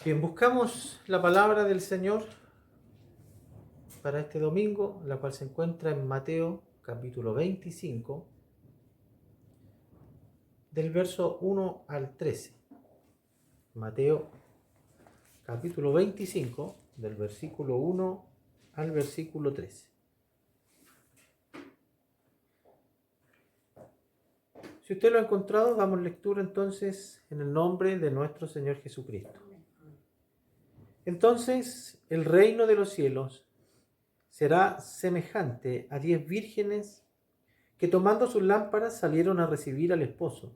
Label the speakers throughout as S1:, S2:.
S1: Bien, buscamos la palabra del Señor para este domingo, la cual se encuentra en Mateo capítulo 25, del verso 1 al 13. Mateo capítulo 25, del versículo 1 al versículo 13. Si usted lo ha encontrado, damos lectura entonces en el nombre de nuestro Señor Jesucristo. Entonces el reino de los cielos será semejante a 10 vírgenes que tomando sus lámparas salieron a recibir al esposo.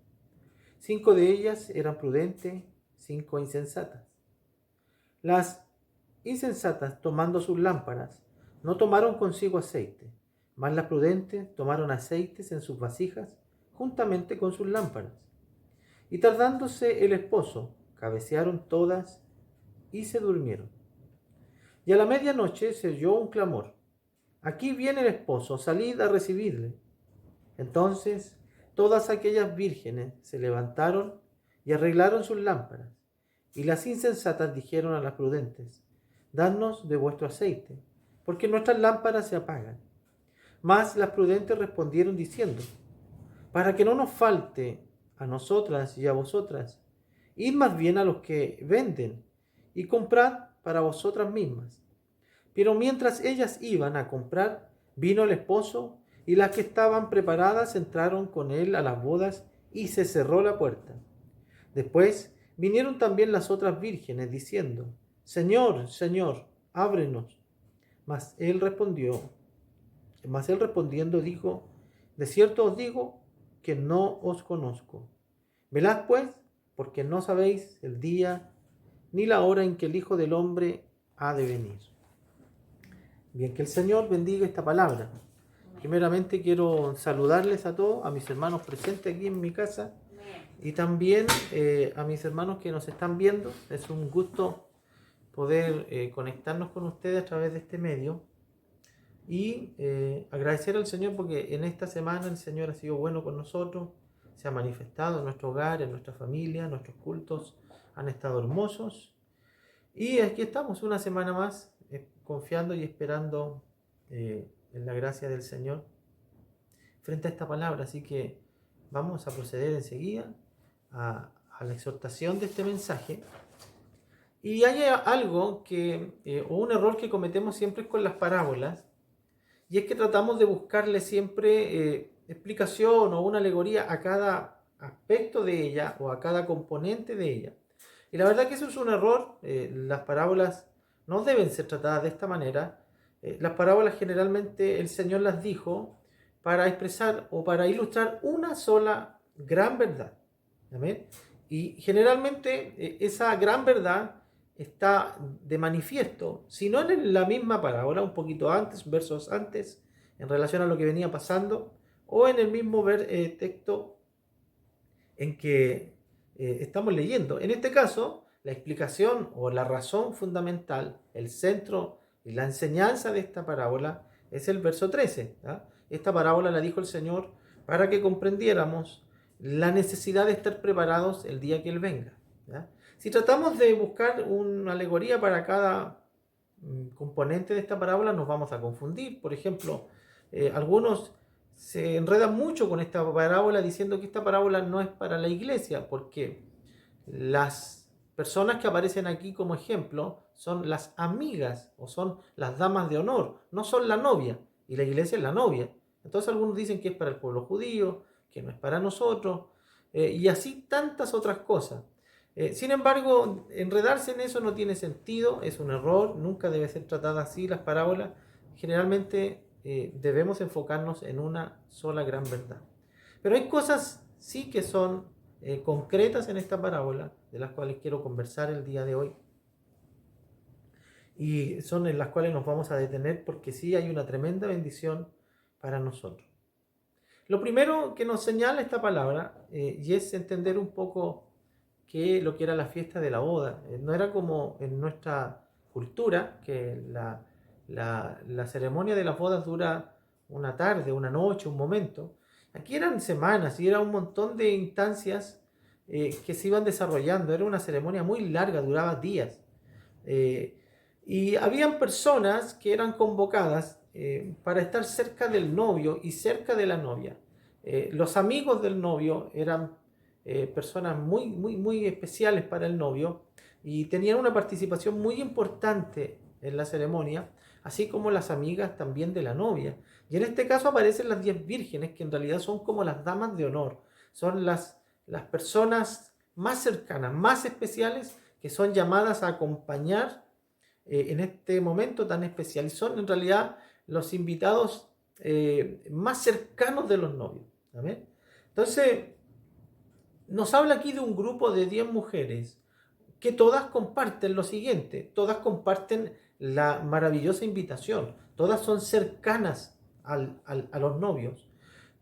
S1: 5 de ellas eran prudentes, 5 insensatas. Las insensatas, tomando sus lámparas, no tomaron consigo aceite, mas las prudentes tomaron aceites en sus vasijas juntamente con sus lámparas. Y tardándose el esposo, cabecearon todas y se durmieron. Y a la medianoche se oyó un clamor: aquí viene el esposo, salid a recibirle. Entonces todas aquellas vírgenes se levantaron y arreglaron sus lámparas. Y las insensatas dijeron a las prudentes: dadnos de vuestro aceite, porque nuestras lámparas se apagan. Mas las prudentes respondieron diciendo: para que no nos falte a nosotras y a vosotras, id más bien a los que venden y comprad para vosotras mismas. Pero mientras ellas iban a comprar, vino el esposo, y las que estaban preparadas entraron con él a las bodas, y se cerró la puerta. Después vinieron también las otras vírgenes, diciendo: Señor, Señor, ábrenos. Mas él respondiendo dijo: de cierto os digo que no os conozco. Velad pues, porque no sabéis el día ni la hora en que el Hijo del Hombre ha de venir. Bien, que el Señor bendiga esta palabra. Primeramente quiero saludarles a todos, a mis hermanos presentes aquí en mi casa y también a mis hermanos que nos están viendo. Es un gusto poder conectarnos con ustedes a través de este medio y agradecer al Señor porque en esta semana el Señor ha sido bueno con nosotros, se ha manifestado en nuestro hogar, en nuestra familia, nuestros cultos han estado hermosos y aquí estamos una semana más confiando y esperando en la gracia del Señor frente a esta palabra. Así que vamos a proceder enseguida a la exhortación de este mensaje. Y hay algo o un error que cometemos siempre con las parábolas, y es que tratamos de buscarle siempre explicación o una alegoría a cada aspecto de ella o a cada componente de ella. Y la verdad que eso es un error. Las parábolas no deben ser tratadas de esta manera. Las parábolas generalmente el Señor las dijo para expresar o para ilustrar una sola gran verdad. ¿Amén? Y generalmente esa gran verdad está de manifiesto, si no en la misma parábola, un poquito antes, versos antes, en relación a lo que venía pasando, o en el mismo texto en que estamos leyendo. En este caso, la explicación o la razón fundamental, el centro y la enseñanza de esta parábola es el verso 13. ¿Ya? Esta parábola la dijo el Señor para que comprendiéramos la necesidad de estar preparados el día que Él venga. ¿Ya? Si tratamos de buscar una alegoría para cada componente de esta parábola, nos vamos a confundir. Por ejemplo, algunos se enredan mucho con esta parábola diciendo que esta parábola no es para la iglesia, porque las personas que aparecen aquí como ejemplo son las amigas o son las damas de honor, no son la novia, y la iglesia es la novia. Entonces algunos dicen que es para el pueblo judío, que no es para nosotros, y así tantas otras cosas. Sin embargo, enredarse en eso no tiene sentido, es un error, nunca debe ser tratada así las parábolas. Generalmente debemos enfocarnos en una sola gran verdad. Pero hay cosas sí que son concretas en esta parábola, de las cuales quiero conversar el día de hoy. Y son en las cuales nos vamos a detener porque sí hay una tremenda bendición para nosotros. Lo primero que nos señala esta palabra y es entender un poco lo que era la fiesta de la boda. No era como en nuestra cultura, que la ceremonia de las bodas dura una tarde, una noche, un momento. Aquí eran semanas y era un montón de instancias que se iban desarrollando. Era una ceremonia muy larga, duraba días. Y habían personas que eran convocadas para estar cerca del novio y cerca de la novia. Los amigos del novio eran personas muy especiales para el novio y tenían una participación muy importante en la ceremonia, así como las amigas también de la novia. Y en este caso aparecen las 10 vírgenes, que en realidad son como las damas de honor, son las personas más cercanas, más especiales, que son llamadas a acompañar en este momento tan especial. Y son en realidad los invitados más cercanos de los novios. ¿Amén? Entonces, nos habla aquí de un grupo de 10 mujeres que todas comparten lo siguiente, todas comparten la maravillosa invitación, todas son cercanas a los novios.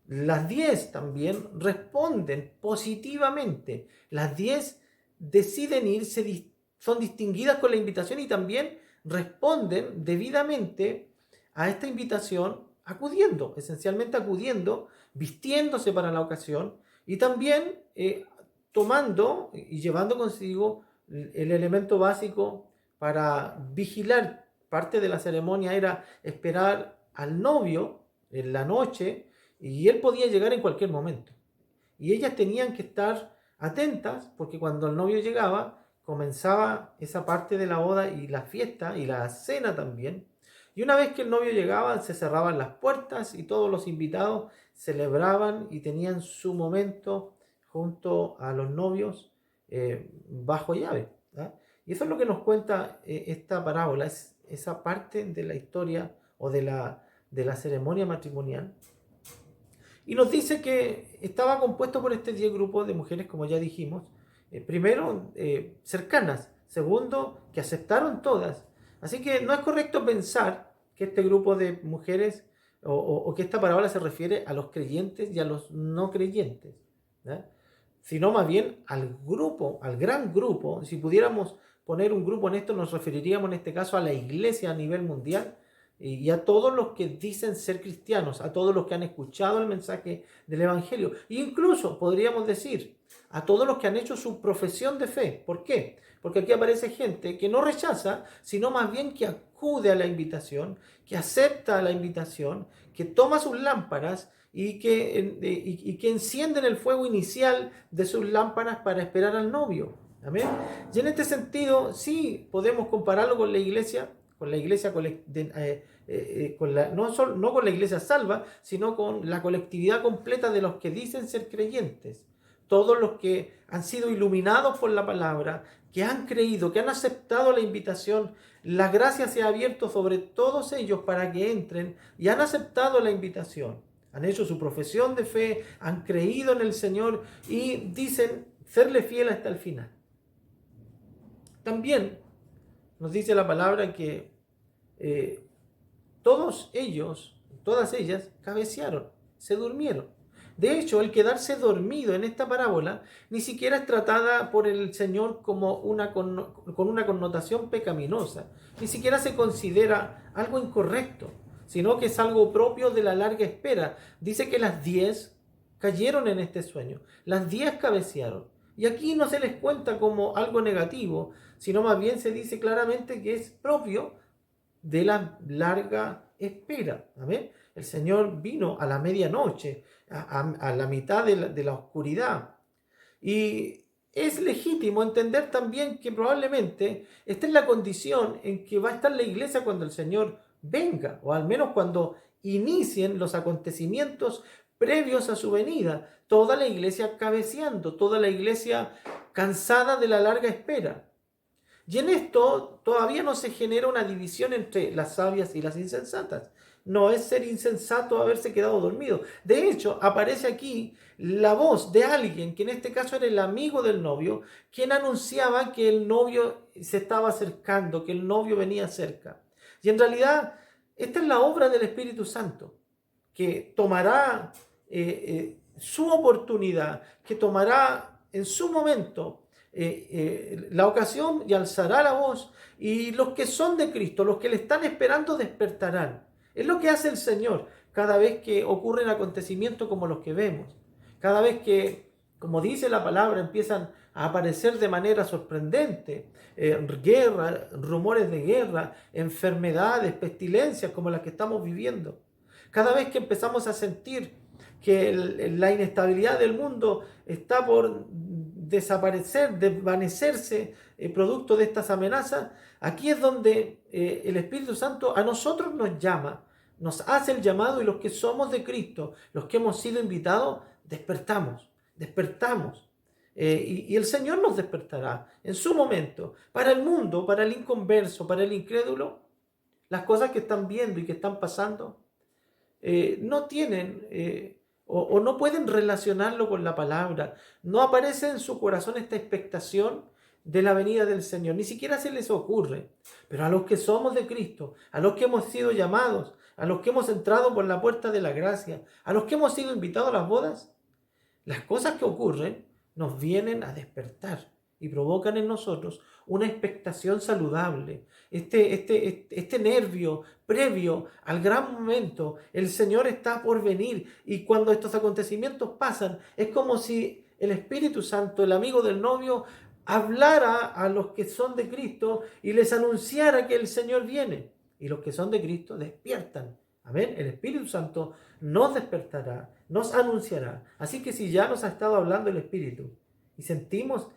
S1: Las 10 también responden positivamente, las 10 deciden irse, son distinguidas con la invitación y también responden debidamente a esta invitación acudiendo, esencialmente acudiendo, vistiéndose para la ocasión y también tomando y llevando consigo el elemento básico para vigilar. Parte de la ceremonia era esperar al novio en la noche y él podía llegar en cualquier momento. Y ellas tenían que estar atentas porque cuando el novio llegaba comenzaba esa parte de la boda y la fiesta y la cena también. Y una vez que el novio llegaba se cerraban las puertas y todos los invitados celebraban y tenían su momento junto a los novios bajo llave. ¿Ah? Y eso es lo que nos cuenta esta parábola, es esa parte de la historia o de la ceremonia matrimonial. Y nos dice que estaba compuesto por este 10 grupos de mujeres, como ya dijimos. Primero, cercanas. Segundo, que aceptaron todas. Así que no es correcto pensar que este grupo de mujeres o que esta parábola se refiere a los creyentes y a los no creyentes, ¿eh? Sino más bien al grupo, al gran grupo. Si pudiéramos poner un grupo en esto, nos referiríamos en este caso a la iglesia a nivel mundial y a todos los que dicen ser cristianos, a todos los que han escuchado el mensaje del Evangelio. E incluso podríamos decir a todos los que han hecho su profesión de fe. ¿Por qué? Porque aquí aparece gente que no rechaza, sino más bien que acude a la invitación, que acepta la invitación, que toma sus lámparas y que encienden el fuego inicial de sus lámparas para esperar al novio. ¿Amén? Y en este sentido, sí podemos compararlo con la iglesia no con la iglesia salva, sino con la colectividad completa de los que dicen ser creyentes. Todos los que han sido iluminados por la palabra, que han creído, que han aceptado la invitación, la gracia se ha abierto sobre todos ellos para que entren y han aceptado la invitación. Han hecho su profesión de fe, han creído en el Señor y dicen serle fiel hasta el final. También nos dice la palabra que todos ellos, todas ellas, cabecearon, se durmieron. De hecho, el quedarse dormido en esta parábola ni siquiera es tratada por el Señor como con una connotación pecaminosa. Ni siquiera se considera algo incorrecto, sino que es algo propio de la larga espera. Dice que las 10 cayeron en este sueño, las 10 cabecearon. Y aquí no se les cuenta como algo negativo, sino más bien se dice claramente que es propio de la larga espera. ¿Amén? El Señor vino a la medianoche, a la mitad de la oscuridad. Y es legítimo entender también que probablemente esta es la condición en que va a estar la iglesia cuando el Señor venga, o al menos cuando inicien los acontecimientos previos a su venida. Toda la iglesia cabeceando, toda la iglesia cansada de la larga espera. Y en esto todavía no se genera una división entre las sabias y las insensatas. No es ser insensato haberse quedado dormido. De hecho, aparece aquí la voz de alguien, que en este caso era el amigo del novio, quien anunciaba que el novio se estaba acercando, que el novio venía cerca. Y en realidad, esta es la obra del Espíritu Santo, que tomará su oportunidad, que tomará en su momento la ocasión y alzará la voz, y los que son de Cristo, los que le están esperando, despertarán. Es lo que hace el Señor cada vez que ocurren acontecimientos como los que vemos, cada vez que como dice la palabra, empiezan a aparecer de manera sorprendente. Guerra, rumores de guerra, enfermedades, pestilencias como las que estamos viviendo. Cada vez que empezamos a sentir que la inestabilidad del mundo está por desaparecer, desvanecerse, producto de estas amenazas, aquí es donde el Espíritu Santo a nosotros nos llama, nos hace el llamado, y los que somos de Cristo, los que hemos sido invitados, despertamos. Y el Señor nos despertará en su momento. Para el mundo, para el inconverso, para el incrédulo, las cosas que están viendo y que están pasando no tienen o no pueden relacionarlo con la palabra. No aparece en su corazón esta expectación de la venida del Señor. Ni siquiera se les ocurre. Pero a los que somos de Cristo, a los que hemos sido llamados, a los que hemos entrado por la puerta de la gracia, a los que hemos sido invitados a las bodas, las cosas que ocurren nos vienen a despertar y provocan en nosotros una expectación saludable. Este nervio previo al gran momento, el Señor está por venir, y cuando estos acontecimientos pasan, es como si el Espíritu Santo, el amigo del novio, hablara a los que son de Cristo y les anunciara que el Señor viene. Y los que son de Cristo despiertan. Amén. El Espíritu Santo nos despertará, nos anunciará. Así que si ya nos ha estado hablando el Espíritu y sentimos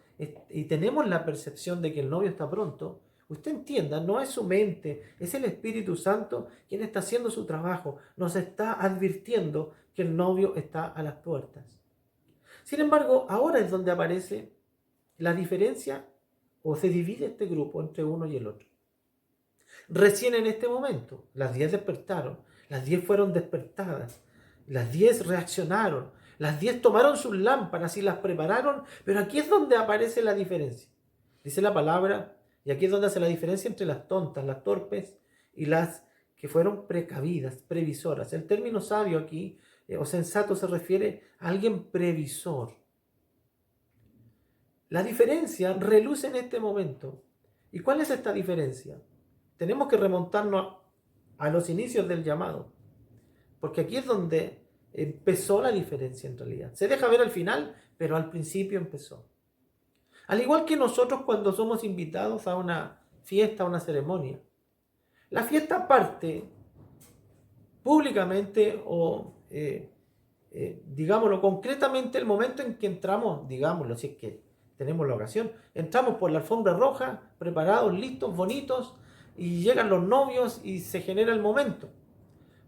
S1: y tenemos la percepción de que el novio está pronto, usted entienda, no es su mente, es el Espíritu Santo quien está haciendo su trabajo, nos está advirtiendo que el novio está a las puertas. Sin embargo, ahora es donde aparece la diferencia, o se divide este grupo entre uno y el otro. Recién en este momento, las 10 despertaron, las 10 fueron despertadas, las 10 reaccionaron, las 10 tomaron sus lámparas y las prepararon, pero aquí es donde aparece la diferencia. Dice la palabra, y aquí es donde hace la diferencia entre las tontas, las torpes y las que fueron precavidas, previsoras. El término sabio aquí, o sensato, se refiere a alguien previsor. La diferencia reluce en este momento. ¿Y cuál es esta diferencia? Tenemos que remontarnos a los inicios del llamado, porque aquí es donde empezó la diferencia en realidad. Se deja ver al final, pero al principio empezó. Al igual que nosotros cuando somos invitados a una fiesta, a una ceremonia, la fiesta parte públicamente o, digámoslo, concretamente el momento en que entramos, digámoslo, si es que tenemos la ocasión, entramos por la alfombra roja, preparados, listos, bonitos, y llegan los novios y se genera el momento.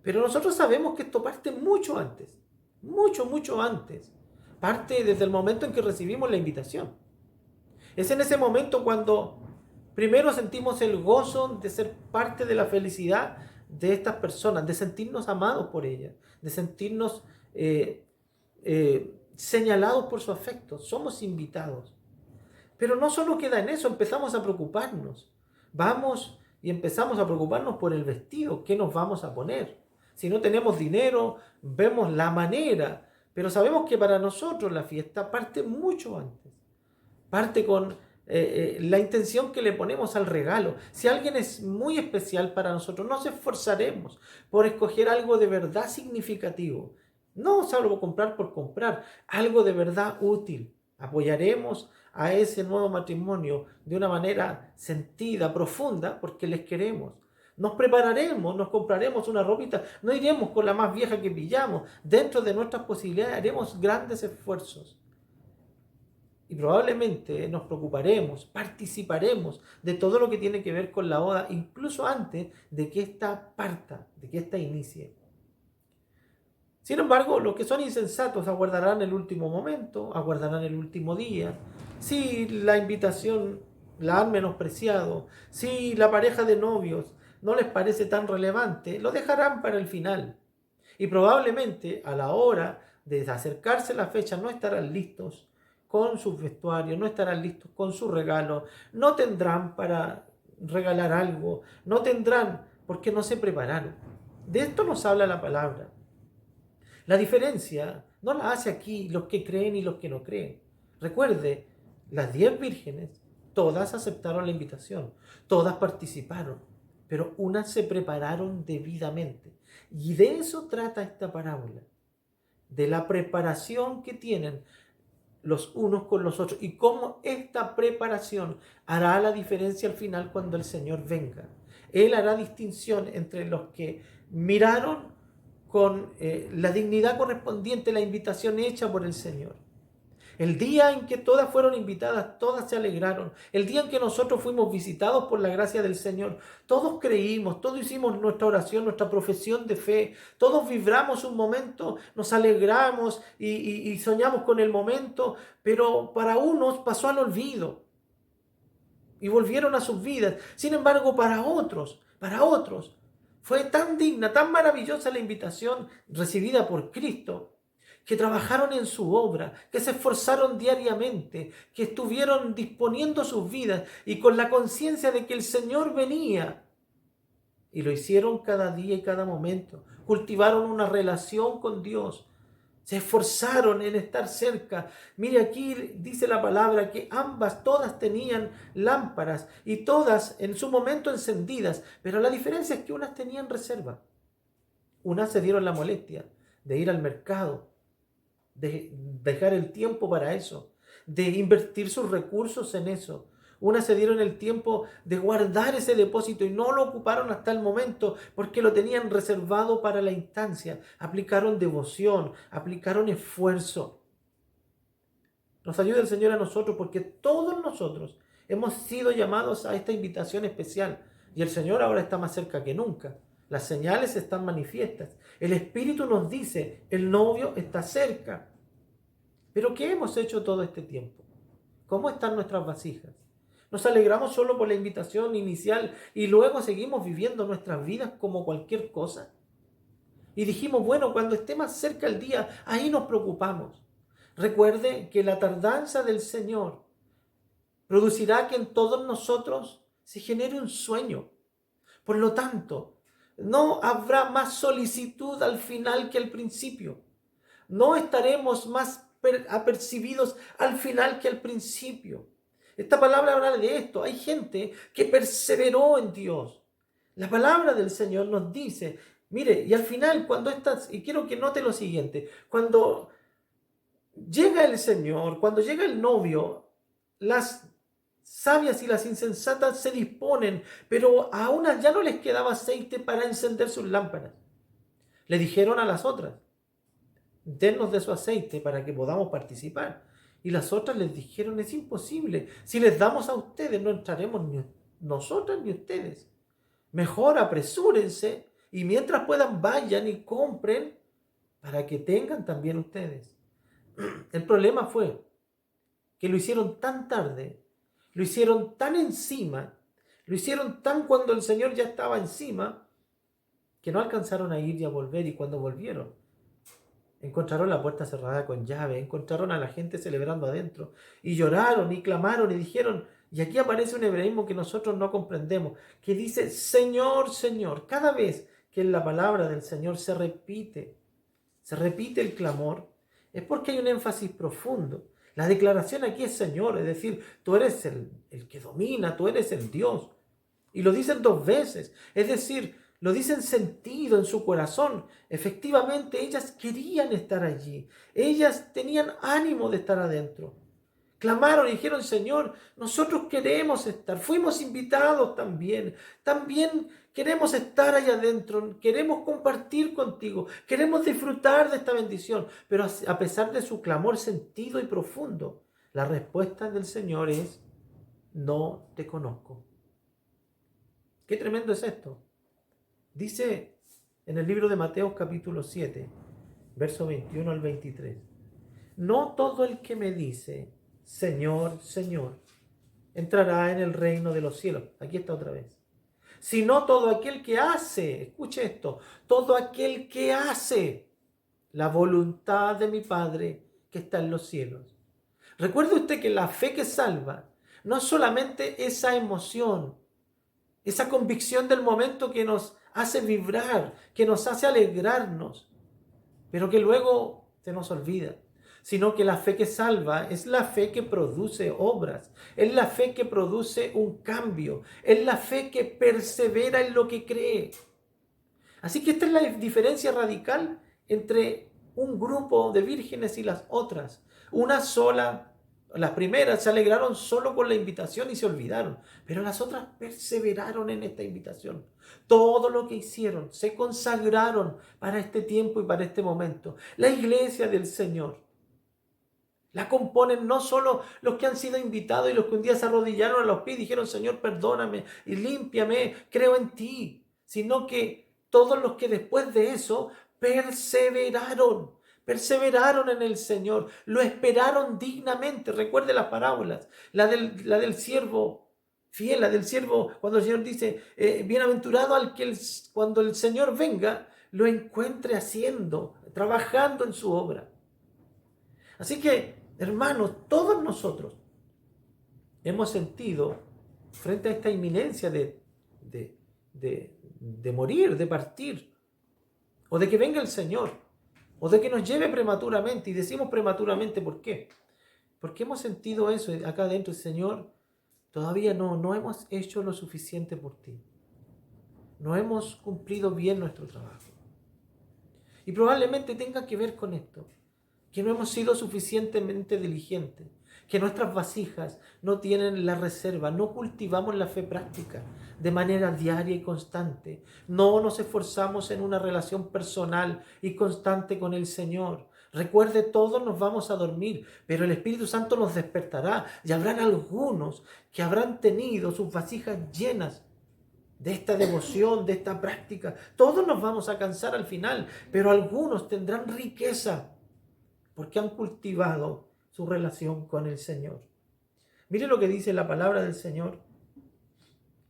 S1: Pero nosotros sabemos que esto parte mucho antes, mucho antes. Parte desde el momento en que recibimos la invitación. Es en ese momento cuando primero sentimos el gozo de ser parte de la felicidad de estas personas, de sentirnos amados por ellas, de sentirnos señalados por su afecto. Somos invitados. Pero no solo queda en eso, empezamos a preocuparnos. Vamos y empezamos a preocuparnos por el vestido, qué nos vamos a poner. Si no tenemos dinero, vemos la manera, pero sabemos que para nosotros la fiesta parte mucho antes. Parte con la intención que le ponemos al regalo. Si alguien es muy especial para nosotros, nos esforzaremos por escoger algo de verdad significativo. No solo comprar por comprar, algo de verdad útil. Apoyaremos a ese nuevo matrimonio de una manera sentida, profunda, porque les queremos. Nos prepararemos, nos compraremos una ropita, no iremos con la más vieja que pillamos. Dentro de nuestras posibilidades haremos grandes esfuerzos. Y probablemente nos preocuparemos, participaremos de todo lo que tiene que ver con la boda, incluso antes de que ésta parta, de que ésta inicie. Sin embargo, los que son insensatos aguardarán el último momento, aguardarán el último día. Si la invitación la han menospreciado, si la pareja de novios no les parece tan relevante, lo dejarán para el final. Y probablemente a la hora de acercarse la fecha no estarán listos con sus vestuarios, no estarán listos con su regalo, no tendrán para regalar algo, no tendrán porque no se prepararon. De esto nos habla la palabra. La diferencia no la hace aquí los que creen y los que no creen. Recuerde, las 10 vírgenes, todas aceptaron la invitación, todas participaron, pero unas se prepararon debidamente. Y de eso trata esta parábola, de la preparación que tienen los unos con los otros y cómo esta preparación hará la diferencia al final cuando el Señor venga. Él hará distinción entre los que miraron con la dignidad correspondiente la invitación hecha por el Señor. El día en que todas fueron invitadas, todas se alegraron. El día en que nosotros fuimos visitados por la gracia del Señor, todos creímos, todos hicimos nuestra oración, nuestra profesión de fe, todos vibramos un momento, nos alegramos y soñamos con el momento, pero para unos pasó al olvido y volvieron a sus vidas. Sin embargo, para otros, fue tan digna, tan maravillosa la invitación recibida por Cristo, que trabajaron en su obra, que se esforzaron diariamente, que estuvieron disponiendo sus vidas y con la conciencia de que el Señor venía. Y lo hicieron cada día y cada momento. Cultivaron una relación con Dios. Se esforzaron en estar cerca. Mire, aquí dice la palabra que todas tenían lámparas y todas en su momento encendidas, pero la diferencia es que unas tenían reserva. Unas se dieron la molestia de ir al mercado, de dejar el tiempo para eso, de invertir sus recursos en eso. Unas se dieron el tiempo de guardar ese depósito y no lo ocuparon hasta el momento porque lo tenían reservado para la instancia. Aplicaron devoción, aplicaron esfuerzo. Nos ayuda el Señor a nosotros porque todos nosotros hemos sido llamados a esta invitación especial y el Señor ahora está más cerca que nunca. Las señales están manifiestas. El Espíritu nos dice, el novio está cerca. ¿Pero qué hemos hecho todo este tiempo? ¿Cómo están nuestras vasijas? ¿Nos alegramos solo por la invitación inicial y luego seguimos viviendo nuestras vidas como cualquier cosa? Y dijimos, bueno, cuando esté más cerca el día, ahí nos preocupamos. Recuerde que la tardanza del Señor producirá que en todos nosotros se genere un sueño. Por lo tanto, no habrá más solicitud al final que al principio. No estaremos más apercibidos al final que al principio. Esta palabra habla de esto. Hay gente que perseveró en Dios. La palabra del Señor nos dice, mire, y al final cuando estás, y quiero que note lo siguiente, cuando llega el Señor, cuando llega el novio, las sabias y las insensatas se disponen, pero a unas ya no les quedaba aceite para encender sus lámparas. Le dijeron a las otras, dennos de su aceite para que podamos participar. Y las otras les dijeron, es imposible. Si les damos a ustedes, no entraremos ni nosotras ni ustedes. Mejor apresúrense y mientras puedan vayan y compren para que tengan también ustedes. El problema fue que lo hicieron tan tarde, lo hicieron tan encima, lo hicieron tan cuando el Señor ya estaba encima, que no alcanzaron a ir y a volver. Y cuando volvieron, encontraron la puerta cerrada con llave, encontraron a la gente celebrando adentro, y lloraron y clamaron y dijeron, y aquí aparece un hebraísmo que nosotros no comprendemos, que dice, Señor, Señor. Cada vez que en la palabra del Señor se repite el clamor, es porque hay un énfasis profundo. La declaración aquí es Señor, es decir, tú eres el que domina, tú eres el Dios. Y lo dicen dos veces, es decir, lo dicen sentido en su corazón. Efectivamente, ellas querían estar allí. Ellas tenían ánimo de estar adentro. Clamaron y dijeron, Señor, nosotros queremos estar. Fuimos invitados también. También queremos estar allá adentro. Queremos compartir contigo. Queremos disfrutar de esta bendición. Pero a pesar de su clamor sentido y profundo, la respuesta del Señor es, no te conozco. Qué tremendo es esto. Dice en el libro de Mateo capítulo 7, verso 21 al 23. No todo el que me dice, Señor, Señor, entrará en el reino de los cielos. Aquí está otra vez. Sino todo aquel que hace, escuche esto, todo aquel que hace la voluntad de mi Padre que está en los cielos. Recuerde usted que la fe que salva no es solamente esa emoción, esa convicción del momento que nos hace vibrar, que nos hace alegrarnos, pero que luego se nos olvida, sino que la fe que salva es la fe que produce obras, es la fe que produce un cambio, es la fe que persevera en lo que cree. Así que esta es la diferencia radical entre un grupo de vírgenes y las otras. Una sola, las primeras se alegraron solo con la invitación y se olvidaron, pero las otras perseveraron en esta invitación. Todo lo que hicieron, se consagraron para este tiempo y para este momento. La iglesia del Señor la componen no solo los que han sido invitados y los que un día se arrodillaron a los pies y dijeron, Señor, perdóname y límpiame, creo en ti, sino que todos los que después de eso perseveraron en el Señor, lo esperaron dignamente. Recuerde las parábolas, la del siervo fiel, la del siervo, cuando el Señor dice, bienaventurado al que cuando el Señor venga, lo encuentre haciendo, trabajando en su obra. Así que, hermanos, todos nosotros hemos sentido frente a esta inminencia de morir, de partir, o de que venga el Señor, o de que nos lleve prematuramente. Y decimos prematuramente, ¿por qué? Porque hemos sentido eso acá adentro, Señor, todavía no hemos hecho lo suficiente por ti. No hemos cumplido bien nuestro trabajo. Y probablemente tenga que ver con esto, que no hemos sido suficientemente diligentes, que nuestras vasijas no tienen la reserva, no cultivamos la fe práctica de manera diaria y constante, no nos esforzamos en una relación personal y constante con el Señor. Recuerde, todos nos vamos a dormir, pero el Espíritu Santo nos despertará y habrán algunos que habrán tenido sus vasijas llenas de esta devoción, de esta práctica. Todos nos vamos a cansar al final, pero algunos tendrán riqueza porque han cultivado su relación con el Señor. Mire lo que dice la palabra del Señor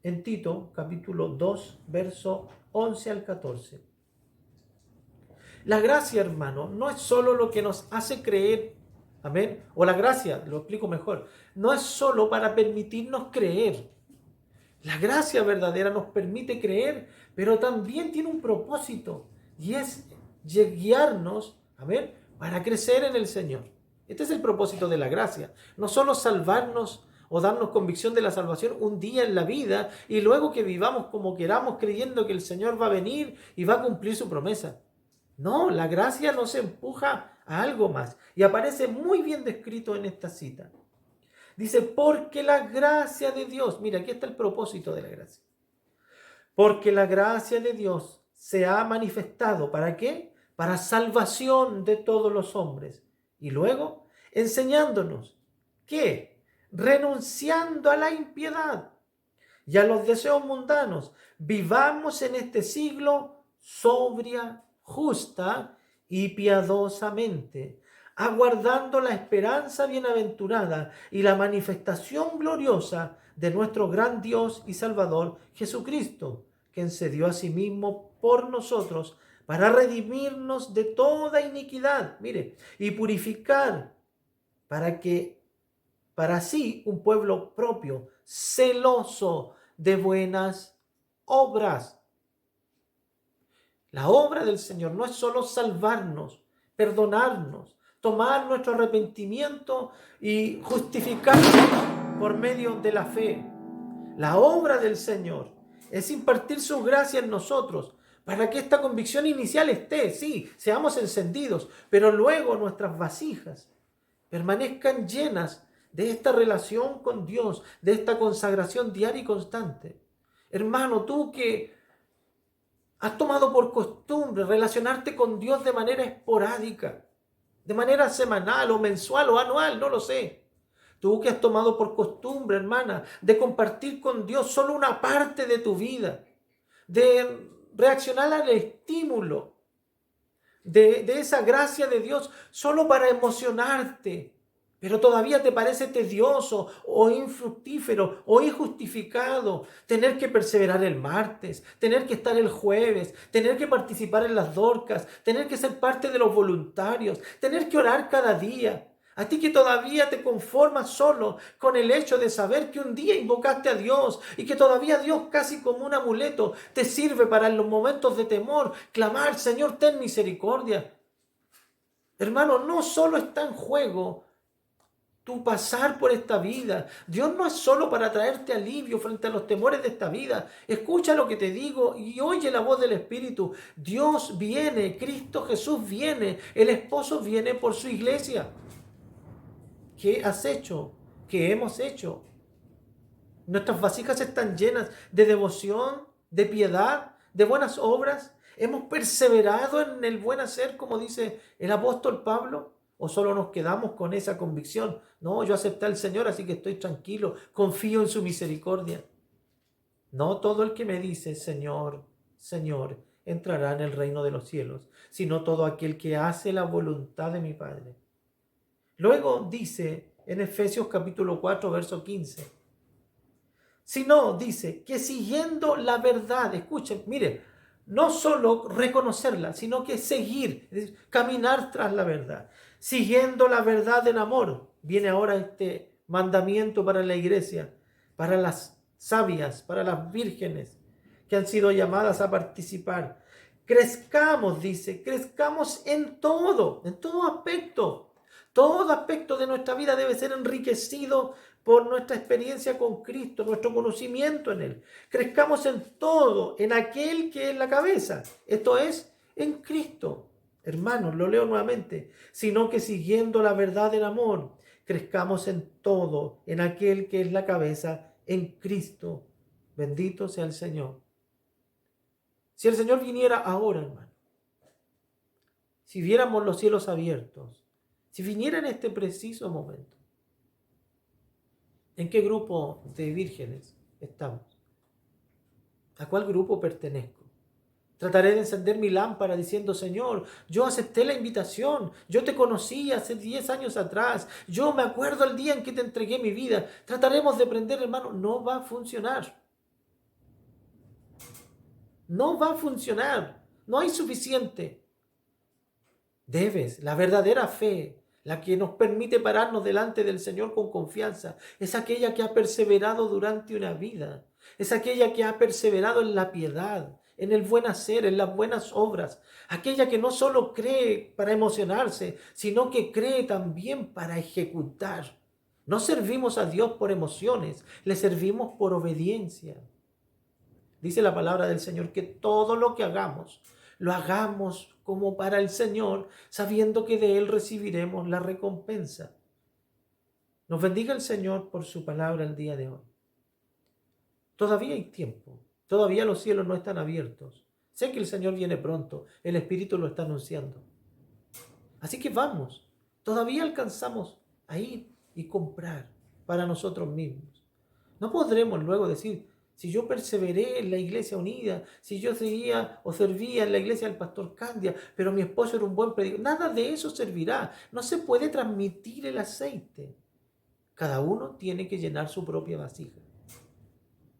S1: en Tito, capítulo 2, verso 11 al 14. La gracia, hermano, no es solo lo que nos hace creer, amén, o la gracia, lo explico mejor, no es solo para permitirnos creer. La gracia verdadera nos permite creer, pero también tiene un propósito, y es guiarnos, amén, para crecer en el Señor. Este es el propósito de la gracia. No solo salvarnos o darnos convicción de la salvación un día en la vida y luego que vivamos como queramos creyendo que el Señor va a venir y va a cumplir su promesa. No, la gracia nos empuja a algo más y aparece muy bien descrito en esta cita. Dice, porque la gracia de Dios, mira, aquí está el propósito de la gracia. Porque la gracia de Dios se ha manifestado, ¿para qué? Para salvación de todos los hombres. Y luego, enseñándonos que, renunciando a la impiedad y a los deseos mundanos, vivamos en este siglo sobria, justa y piadosamente, aguardando la esperanza bienaventurada y la manifestación gloriosa de nuestro gran Dios y Salvador Jesucristo, quien se dio a sí mismo por nosotros para redimirnos de toda iniquidad, mire, y purificar para sí un pueblo propio, celoso de buenas obras. La obra del Señor no es solo salvarnos, perdonarnos, tomar nuestro arrepentimiento y justificarnos por medio de la fe. La obra del Señor es impartir su gracia en nosotros para que esta convicción inicial esté, sí, seamos encendidos, pero luego nuestras vasijas permanezcan llenas de esta relación con Dios, de esta consagración diaria y constante. Hermano, tú que has tomado por costumbre relacionarte con Dios de manera esporádica, de manera semanal o mensual o anual, no lo sé. Tú que has tomado por costumbre, hermana, de compartir con Dios solo una parte de tu vida, de reaccionar al estímulo de esa gracia de Dios solo para emocionarte, pero todavía te parece tedioso o infructífero o injustificado tener que perseverar el martes, tener que estar el jueves, tener que participar en las Dorcas, tener que ser parte de los voluntarios, tener que orar cada día. A ti que todavía te conformas solo con el hecho de saber que un día invocaste a Dios y que todavía Dios casi como un amuleto te sirve para en los momentos de temor clamar, Señor, ten misericordia. Hermano, no solo está en juego tu pasar por esta vida. Dios no es solo para traerte alivio frente a los temores de esta vida. Escucha lo que te digo y oye la voz del Espíritu. Dios viene, Cristo Jesús viene, el esposo viene por su iglesia. ¿Qué has hecho? ¿Qué hemos hecho? Nuestras vasijas están llenas de devoción, de piedad, de buenas obras. ¿Hemos perseverado en el buen hacer, como dice el apóstol Pablo? ¿O solo nos quedamos con esa convicción? No, yo acepté al Señor, así que estoy tranquilo, confío en su misericordia. No todo el que me dice Señor, Señor, entrará en el reino de los cielos, sino todo aquel que hace la voluntad de mi Padre. Luego dice en Efesios capítulo 4, verso 15. Sino, dice, que siguiendo la verdad, escuchen, miren, no solo reconocerla, sino que seguir, es decir, caminar tras la verdad. Siguiendo la verdad en amor. Viene ahora este mandamiento para la iglesia, para las sabias, para las vírgenes que han sido llamadas a participar. Crezcamos, dice, crezcamos en todo aspecto. Todo aspecto de nuestra vida debe ser enriquecido por nuestra experiencia con Cristo, nuestro conocimiento en Él. Crezcamos en todo, en aquel que es la cabeza. Esto es, en Cristo. Hermanos, lo leo nuevamente. Sino que siguiendo la verdad en amor, crezcamos en todo, en aquel que es la cabeza, en Cristo. Bendito sea el Señor. Si el Señor viniera ahora, hermano, si viéramos los cielos abiertos, si viniera en este preciso momento, ¿en qué grupo de vírgenes estamos? ¿A cuál grupo pertenezco? Trataré de encender mi lámpara diciendo, Señor, yo acepté la invitación, yo te conocí hace 10 años atrás, yo me acuerdo el día en que te entregué mi vida. Trataremos de prender, hermano, no va a funcionar. No va a funcionar, no hay suficiente. La verdadera fe, la que nos permite pararnos delante del Señor con confianza, es aquella que ha perseverado durante una vida. Es aquella que ha perseverado en la piedad, en el buen hacer, en las buenas obras. Aquella que no solo cree para emocionarse, sino que cree también para ejecutar. No servimos a Dios por emociones, le servimos por obediencia. Dice la palabra del Señor que todo lo que hagamos, lo hagamos como para el Señor, sabiendo que de Él recibiremos la recompensa. Nos bendiga el Señor por su palabra el día de hoy. Todavía hay tiempo, todavía los cielos no están abiertos. Sé que el Señor viene pronto, el Espíritu lo está anunciando. Así que vamos, todavía alcanzamos a ir y comprar para nosotros mismos. No podremos luego decir, si yo perseveré en la iglesia unida, si yo seguía o servía en la iglesia del pastor Candia, pero mi esposo era un buen predicador, nada de eso servirá. No se puede transmitir el aceite. Cada uno tiene que llenar su propia vasija.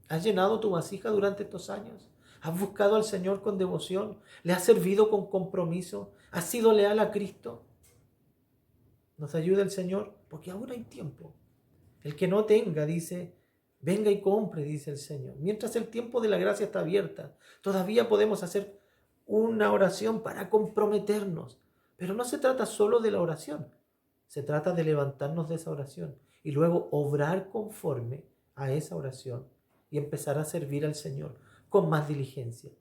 S1: ¿Has llenado tu vasija durante estos años? ¿Has buscado al Señor con devoción? ¿Le has servido con compromiso? ¿Has sido leal a Cristo? Nos ayuda el Señor porque aún hay tiempo. El que no tenga, dice, venga y compre, dice el Señor. Mientras el tiempo de la gracia está abierta, todavía podemos hacer una oración para comprometernos. Pero no se trata solo de la oración. Se trata de levantarnos de esa oración y luego obrar conforme a esa oración y empezar a servir al Señor con más diligencia.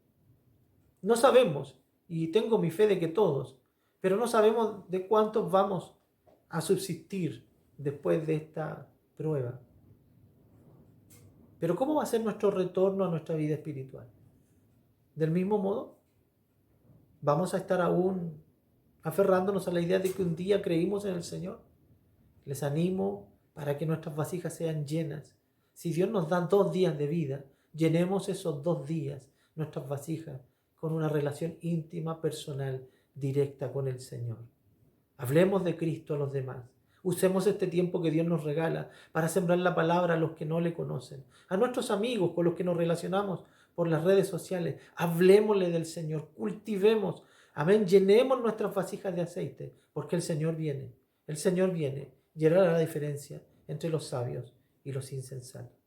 S1: No sabemos, y tengo mi fe de que todos, pero no sabemos de cuántos vamos a subsistir después de esta prueba. Pero ¿cómo va a ser nuestro retorno a nuestra vida espiritual? Del mismo modo, vamos a estar aún aferrándonos a la idea de que un día creímos en el Señor. Les animo para que nuestras vasijas sean llenas. Si Dios nos da 2 días de vida, llenemos esos 2 días, nuestras vasijas, con una relación íntima, personal, directa con el Señor. Hablemos de Cristo a los demás. Usemos este tiempo que Dios nos regala para sembrar la palabra a los que no le conocen. A nuestros amigos con los que nos relacionamos por las redes sociales. Hablemosle del Señor. Cultivemos. Amén. Llenemos nuestras vasijas de aceite porque el Señor viene. El Señor viene y hará la diferencia entre los sabios y los insensatos.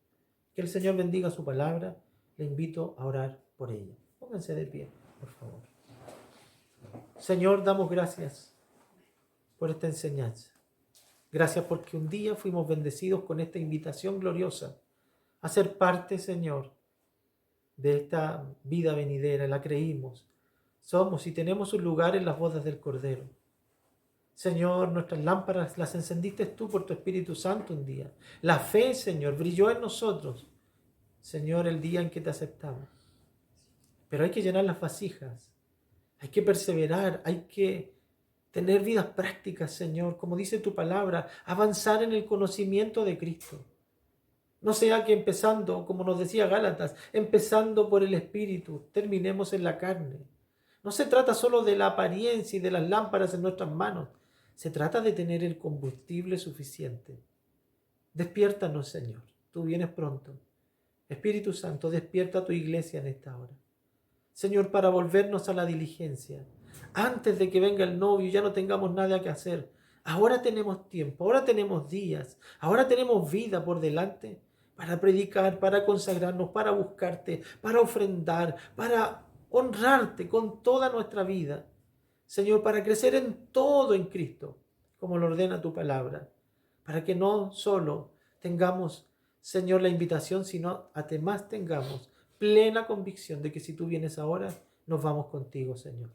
S1: Que el Señor bendiga su palabra. Le invito a orar por ella. Pónganse de pie, por favor. Señor, damos gracias por esta enseñanza. Gracias porque un día fuimos bendecidos con esta invitación gloriosa a ser parte, Señor, de esta vida venidera. La creímos. Somos y tenemos un lugar en las bodas del Cordero. Señor, nuestras lámparas las encendiste tú por tu Espíritu Santo un día. La fe, Señor, brilló en nosotros, Señor, el día en que te aceptamos. Pero hay que llenar las vasijas, hay que perseverar, hay que tener vidas prácticas, Señor, como dice tu palabra, avanzar en el conocimiento de Cristo. No sea que empezando, como nos decía Gálatas, empezando por el Espíritu, terminemos en la carne. No se trata solo de la apariencia y de las lámparas en nuestras manos. Se trata de tener el combustible suficiente. Despiértanos, Señor. Tú vienes pronto. Espíritu Santo, despierta a tu iglesia en esta hora. Señor, para volvernos a la diligencia. Antes de que venga el novio y ya no tengamos nada que hacer. Ahora tenemos tiempo, ahora tenemos días, ahora tenemos vida por delante para predicar, para consagrarnos, para buscarte, para ofrendar, para honrarte con toda nuestra vida. Señor, para crecer en todo en Cristo, como lo ordena tu palabra, para que no solo tengamos, Señor, la invitación, sino además tengamos plena convicción de que si tú vienes ahora, nos vamos contigo, Señor.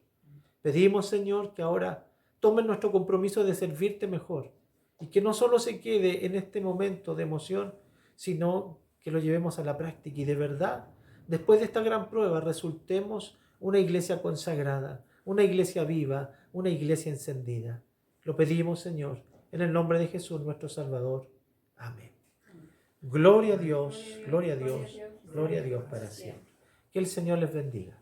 S1: Pedimos, Señor, que ahora tomen nuestro compromiso de servirte mejor y que no solo se quede en este momento de emoción, sino que lo llevemos a la práctica y de verdad, después de esta gran prueba, resultemos una iglesia consagrada, una iglesia viva, una iglesia encendida. Lo pedimos, Señor, en el nombre de Jesús, nuestro Salvador. Amén. Gloria a Dios, gloria a Dios, gloria a Dios para siempre. Que el Señor les bendiga.